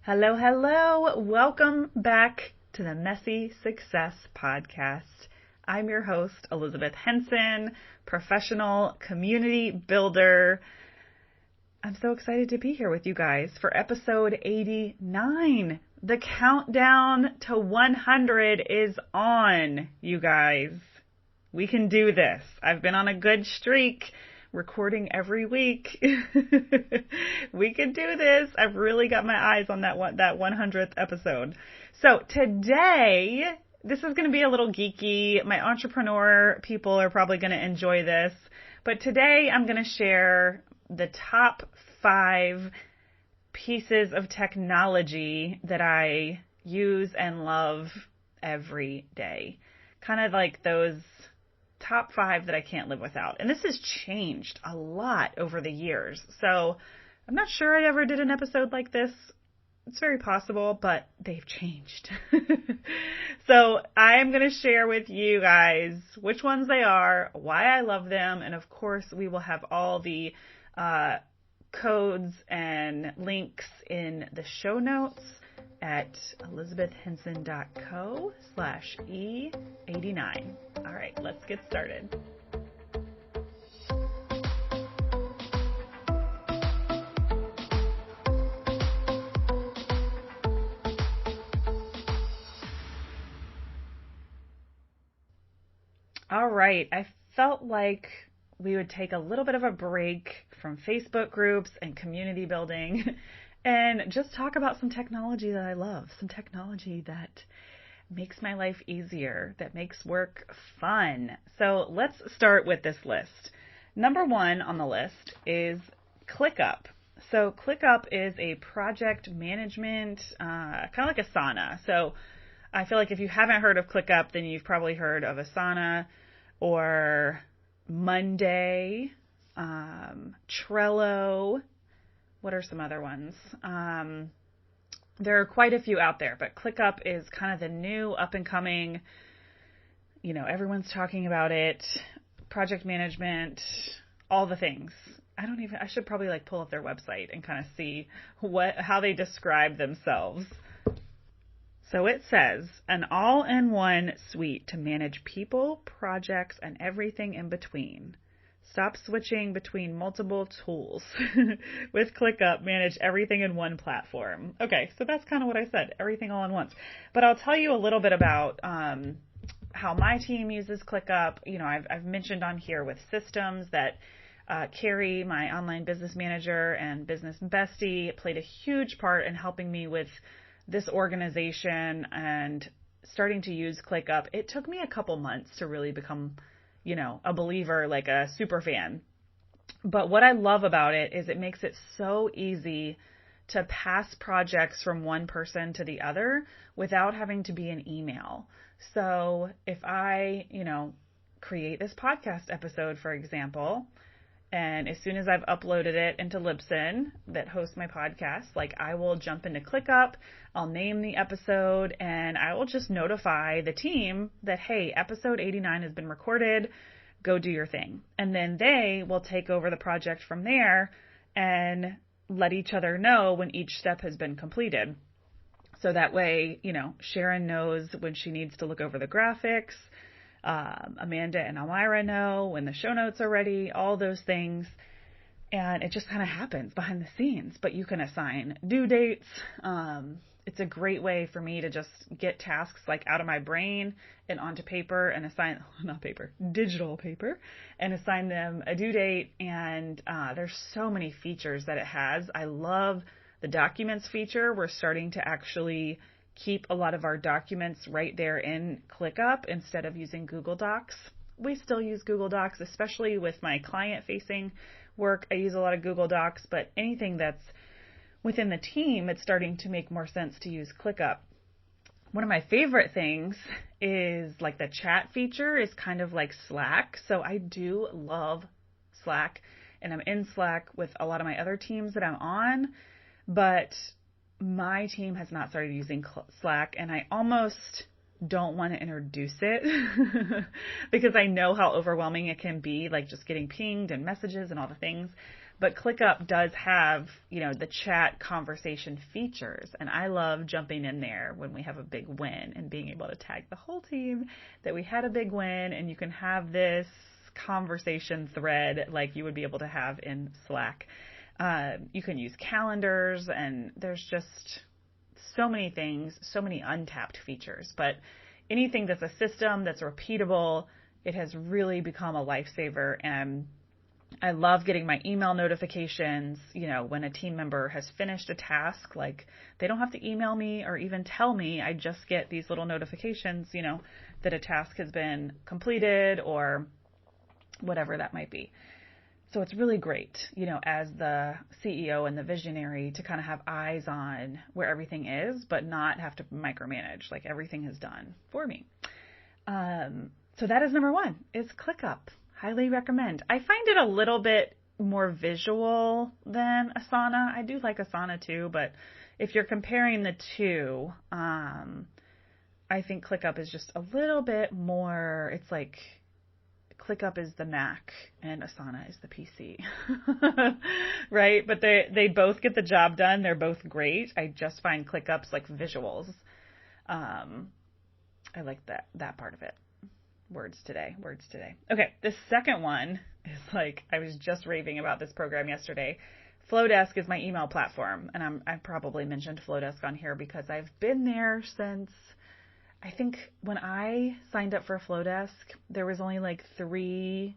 Hello, hello. Welcome back to the Messy Success Podcast. I'm your host, Elizabeth Henson, professional community builder. I'm so excited to be here with you guys for episode 89. The countdown to 100 is on, you guys. We can do this. I've been on a good streak, recording every week. We can do this. I've really got my eyes on that 100th episode. So today, this is going to be a little geeky. My entrepreneur people are probably going to enjoy this. But today I'm going to share the top 5 pieces of technology that I use and love every day. Kind of like those top 5 that I can't live without. And this has changed a lot over the years. So I'm not sure I ever did an episode like this. It's very possible, but they've changed. So I am going to share with you guys which ones they are, why I love them, and of course we will have all the codes and links in the show notes at elizabethhenson.co/E89. All right, let's get started. All right, I felt like we would take a little bit of a break from Facebook groups and community building and just talk about some technology that I love, some technology that makes my life easier, that makes work fun. So let's start with this list. Number 1 on the list is ClickUp. So ClickUp is a project management, kind of like Asana. So I feel like if you haven't heard of ClickUp, then you've probably heard of Asana or Monday, Trello. What are some other ones? There are quite a few out there, but ClickUp is kind of the new up and coming, everyone's talking about it, project management, all the things. I should probably pull up their website and kind of see how they describe themselves. So it says, an all-in-one suite to manage people, projects, and everything in between. Stop switching between multiple tools. With ClickUp, manage everything in one platform. Okay, so that's kind of what I said, everything all in once. But I'll tell you a little bit about how my team uses ClickUp. I've mentioned on here with systems that Carrie, my online business manager and business bestie, played a huge part in helping me with this organization and starting to use ClickUp. It took me a couple months to really become a believer, like a super fan. But what I love about it is it makes it so easy to pass projects from one person to the other without having to be an email. So if I, create this podcast episode, for example, and as soon as I've uploaded it into Libsyn that hosts my podcast, I will jump into ClickUp, I'll name the episode, and I will just notify the team that, hey, episode 89 has been recorded, go do your thing. And then they will take over the project from there and let each other know when each step has been completed. So that way, Sharon knows when she needs to look over the graphics. Amanda and Elmira know when the show notes are ready, all those things. And it just kind of happens behind the scenes, but you can assign due dates. It's a great way for me to just get tasks out of my brain and onto paper and digital paper, and assign them a due date. And there's so many features that it has. I love the documents feature. We're starting to actually keep a lot of our documents right there in ClickUp instead of using Google Docs. We still use Google Docs, especially with my client-facing work. I use a lot of Google Docs, but anything that's within the team, it's starting to make more sense to use ClickUp. One of my favorite things is the chat feature is kind of like Slack. So I do love Slack, and I'm in Slack with a lot of my other teams that I'm on, but my team has not started using Slack, and I almost don't want to introduce it because I know how overwhelming it can be, just getting pinged and messages and all the things. But ClickUp does have, the chat conversation features. And I love jumping in there when we have a big win and being able to tag the whole team that we had a big win, and you can have this conversation thread like you would be able to have in Slack. You can use calendars, and there's just so many things, so many untapped features. But anything that's a system that's repeatable, it has really become a lifesaver. And I love getting my email notifications, when a team member has finished a task. Like, they don't have to email me or even tell me. I just get these little notifications, that a task has been completed or whatever that might be. So it's really great, as the CEO and the visionary, to kind of have eyes on where everything is, but not have to micromanage. Like, everything is done for me. So that is number one, is ClickUp. Highly recommend. I find it a little bit more visual than Asana. I do like Asana too, but if you're comparing the two, I think ClickUp is just a little bit more, it's like ClickUp is the Mac and Asana is the PC, right? But they both get the job done. They're both great. I just find ClickUp's like visuals. I like that part of it. Words today. Okay, the second one is I was just raving about this program yesterday. Flowdesk is my email platform, and I've probably mentioned Flowdesk on here because I've been there since, I think when I signed up for Flowdesk, there was only between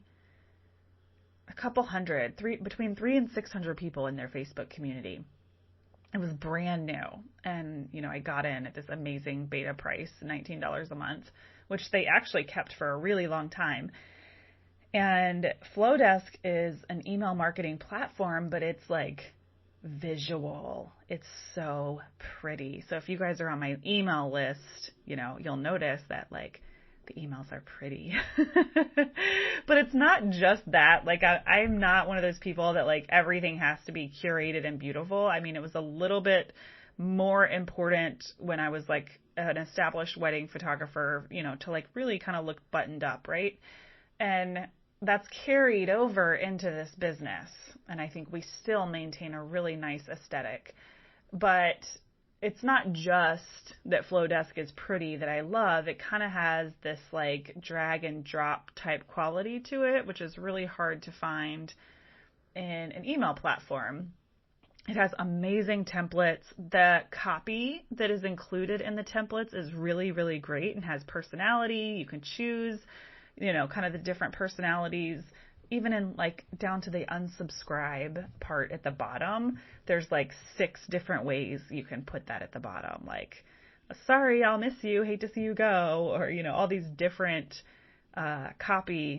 300 and 600 people in their Facebook community. It was brand new, and I got in at this amazing beta price, $19 a month, which they actually kept for a really long time. And Flowdesk is an email marketing platform, but it's visual. It's so pretty. So if you guys are on my email list, you'll notice that the emails are pretty. But it's not just that. I'm not one of those people that everything has to be curated and beautiful. I mean, it was a little bit more important when I was an established wedding photographer, to really kind of look buttoned up, right? And that's carried over into this business. And I think we still maintain a really nice aesthetic. But it's not just that Flowdesk is pretty that I love. It kind of has this drag and drop type quality to it, which is really hard to find in an email platform. It has amazing templates. The copy that is included in the templates is really, really great and has personality. You can choose, kind of the different personalities. Even in down to the unsubscribe part at the bottom, there's 6 different ways you can put that at the bottom. Sorry, I'll miss you, hate to see you go, or, all these different copywriting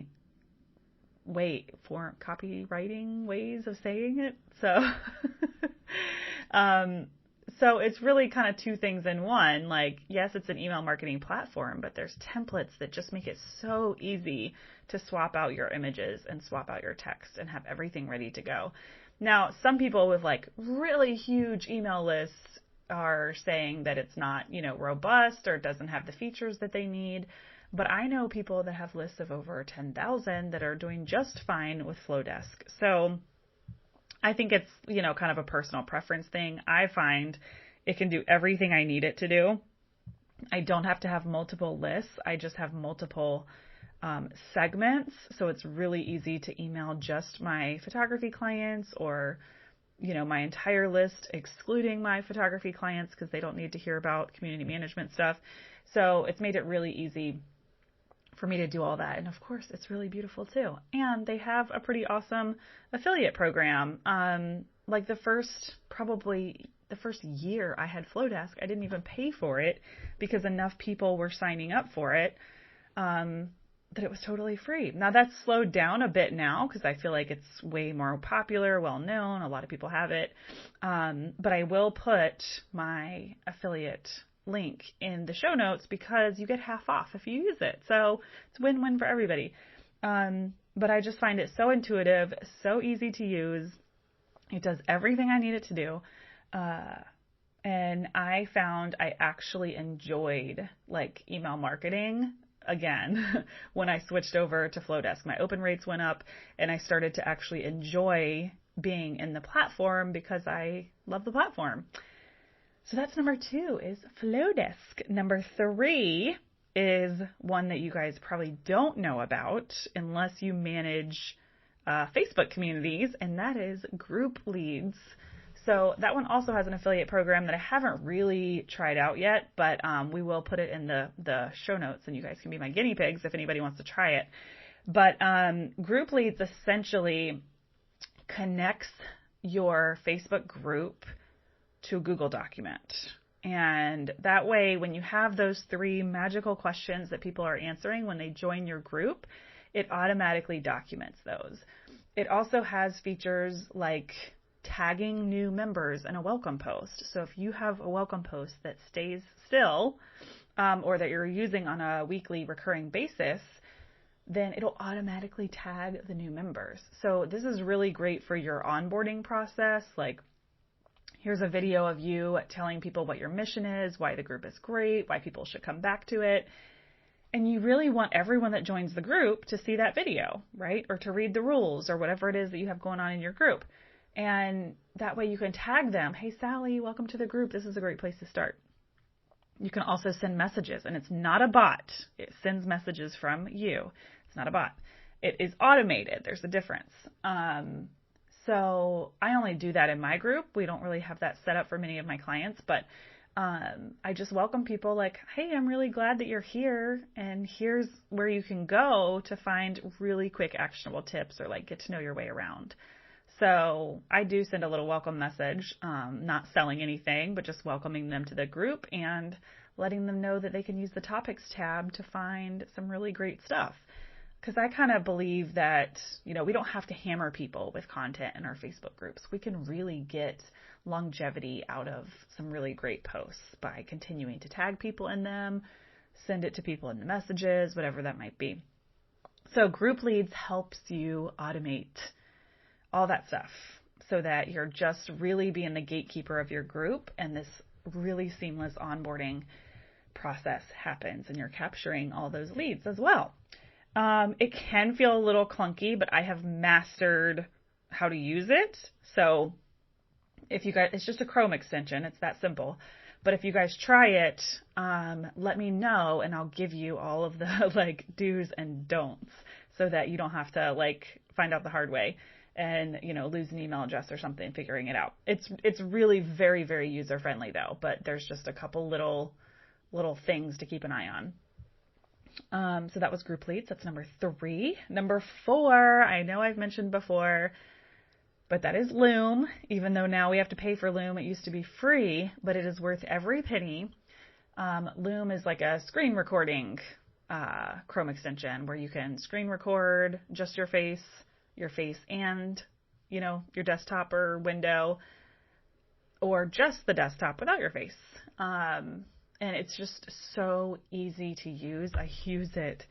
ways of saying it. So it's really kind of 2 things in one. Yes, it's an email marketing platform, but there's templates that just make it so easy to swap out your images and swap out your text and have everything ready to go. Now, some people with really huge email lists are saying that it's not, robust or doesn't have the features that they need. But I know people that have lists of over 10,000 that are doing just fine with Flowdesk. So I think it's, kind of a personal preference thing. I find it can do everything I need it to do. I don't have to have multiple lists. I just have multiple segments. So it's really easy to email just my photography clients or, my entire list, excluding my photography clients because they don't need to hear about community management stuff. So it's made it really easy for me to do all that. And of course, it's really beautiful too. And they have a pretty awesome affiliate program. The first year I had Flowdesk, I didn't even pay for it because enough people were signing up for it, that it was totally free. Now that's slowed down a bit now because I feel like it's way more popular, well known. A lot of people have it. But I will put my affiliate link in the show notes because you get half off if you use it. So it's win-win for everybody. But I just find it so intuitive, so easy to use. It does everything I need it to do. And I found I actually enjoyed email marketing again when I switched over to Flowdesk. My open rates went up and I started to actually enjoy being in the platform because I love the platform. So that's number 2 is Flowdesk. Number 3 is one that you guys probably don't know about unless you manage Facebook communities, and that is group leads. So that one also has an affiliate program that I haven't really tried out yet, but we will put it in the show notes, and you guys can be my guinea pigs if anybody wants to try it. But group leads essentially connects your Facebook group to a Google document. And that way, when you have those 3 magical questions that people are answering when they join your group, it automatically documents those. It also has features like tagging new members in a welcome post. So if you have a welcome post that stays still, or that you're using on a weekly recurring basis, then it'll automatically tag the new members. So this is really great for your onboarding process. Like, here's a video of you telling people what your mission is, why the group is great, why people should come back to it. And you really want everyone that joins the group to see that video, right? Or to read the rules or whatever it is that you have going on in your group. And that way you can tag them. Hey, Sally, welcome to the group. This is a great place to start. You can also send messages, and it's not a bot. It sends messages from you. It's not a bot. It is automated. There's a difference. So I only do that in my group. We don't really have that set up for many of my clients, but I just welcome people like, hey, I'm really glad that you're here, and here's where you can go to find really quick actionable tips or like get to know your way around. So I do send a little welcome message, not selling anything, but just welcoming them to the group and letting them know that they can use the topics tab to find some really great stuff. Because I kind of believe that, we don't have to hammer people with content in our Facebook groups. We can really get longevity out of some really great posts by continuing to tag people in them, send it to people in the messages, whatever that might be. So group leads helps you automate all that stuff so that you're just really being the gatekeeper of your group, and this really seamless onboarding process happens, and you're capturing all those leads as well. It can feel a little clunky, but I have mastered how to use it. So if you guys, it's just a Chrome extension. It's that simple. But if you guys try it, let me know, and I'll give you all of the do's and don'ts so that you don't have to find out the hard way and, lose an email address or something figuring it out. It's really very, very user friendly though, but there's just a couple little things to keep an eye on. So that was group leads. That's number 3. Number 4, I know I've mentioned before, but that is Loom. Even though now we have to pay for Loom, it used to be free, but it is worth every penny. Loom is like a screen recording Chrome extension where you can screen record just your face and, your desktop or window, or just the desktop without your face. And it's just so easy to use. I use it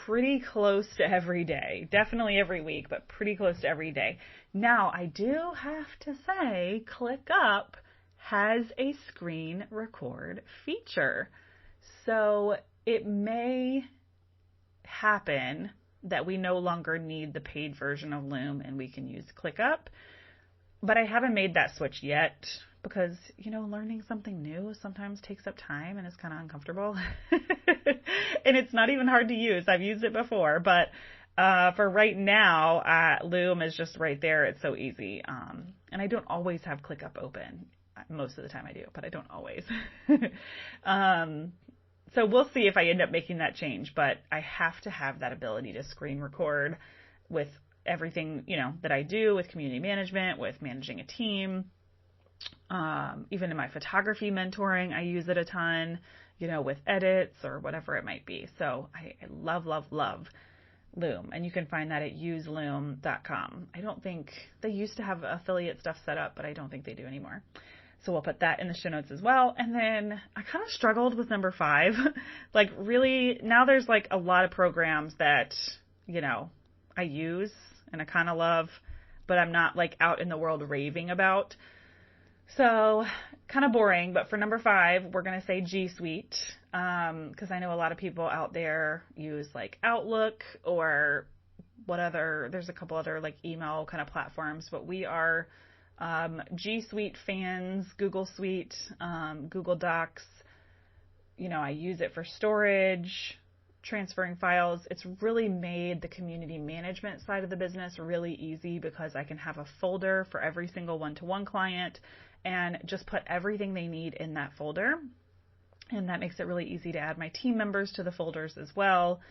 pretty close to every day. Definitely every week, but pretty close to every day. Now, I do have to say, ClickUp has a screen record feature. So it may happen that we no longer need the paid version of Loom and we can use ClickUp. But I haven't made that switch yet because, learning something new sometimes takes up time and is kind of uncomfortable. And it's not even hard to use. I've used it before, but for right now, Loom is just right there. It's so easy. And I don't always have ClickUp open. Most of the time I do, but I don't always. So we'll see if I end up making that change, but I have to have that ability to screen record with everything, that I do with community management, with managing a team. Even in my photography mentoring, I use it a ton, with edits or whatever it might be. So I love, love, love Loom. And you can find that at useloom.com. I don't think they used to have affiliate stuff set up, but I don't think they do anymore. So we'll put that in the show notes as well. And then I kind of struggled with number 5. Really, now there's a lot of programs that, I use and I kind of love, but I'm not out in the world raving about. So kind of boring, but for number 5, we're going to say G Suite, because I know a lot of people out there use Outlook or there's a couple other like email kind of platforms, but we are G Suite fans, Google Suite, Google Docs. I use it for storage, transferring files. It's really made the community management side of the business really easy because I can have a folder for every single one-to-one client and just put everything they need in that folder. And that makes it really easy to add my team members to the folders as well,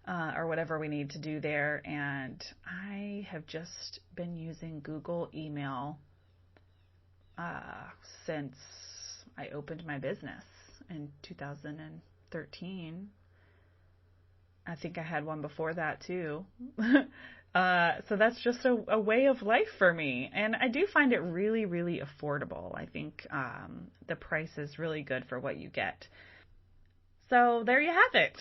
or whatever we need to do there. And I have just been using Google email since I opened my business in 2013. I think I had one before that too. So that's just a way of life for me. And I do find it really, really affordable. I think the price is really good for what you get. So there you have it.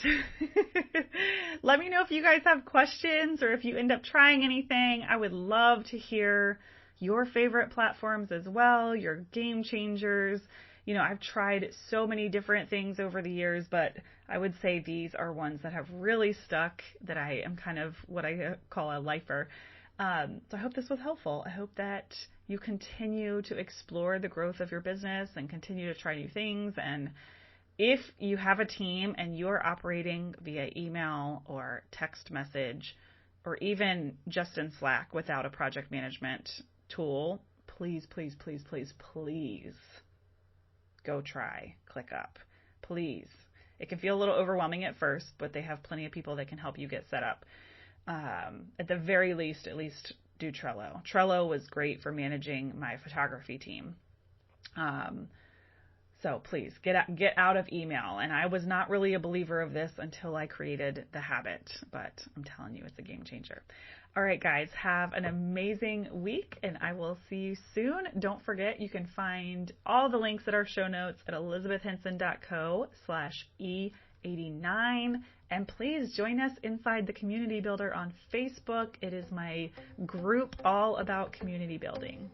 Let me know if you guys have questions or if you end up trying anything. I would love to hear your favorite platforms as well, your game changers. I've tried so many different things over the years, but I would say these are ones that have really stuck, that I am kind of what I call a lifer. So I hope this was helpful. I hope that you continue to explore the growth of your business and continue to try new things. And if you have a team and you're operating via email or text message, or even just in Slack without a project management tool, please, please, please, please, please go try ClickUp. Please. It can feel a little overwhelming at first, but they have plenty of people that can help you get set up. At the very least, at least do Trello. Trello was great for managing my photography team. So please get out of email. And I was not really a believer of this until I created the habit, but I'm telling you, it's a game changer. All right, guys, have an amazing week, and I will see you soon. Don't forget, you can find all the links at our show notes at elizabethhenson.co/E89. And please join us inside the Community Builder on Facebook. It is my group all about community building.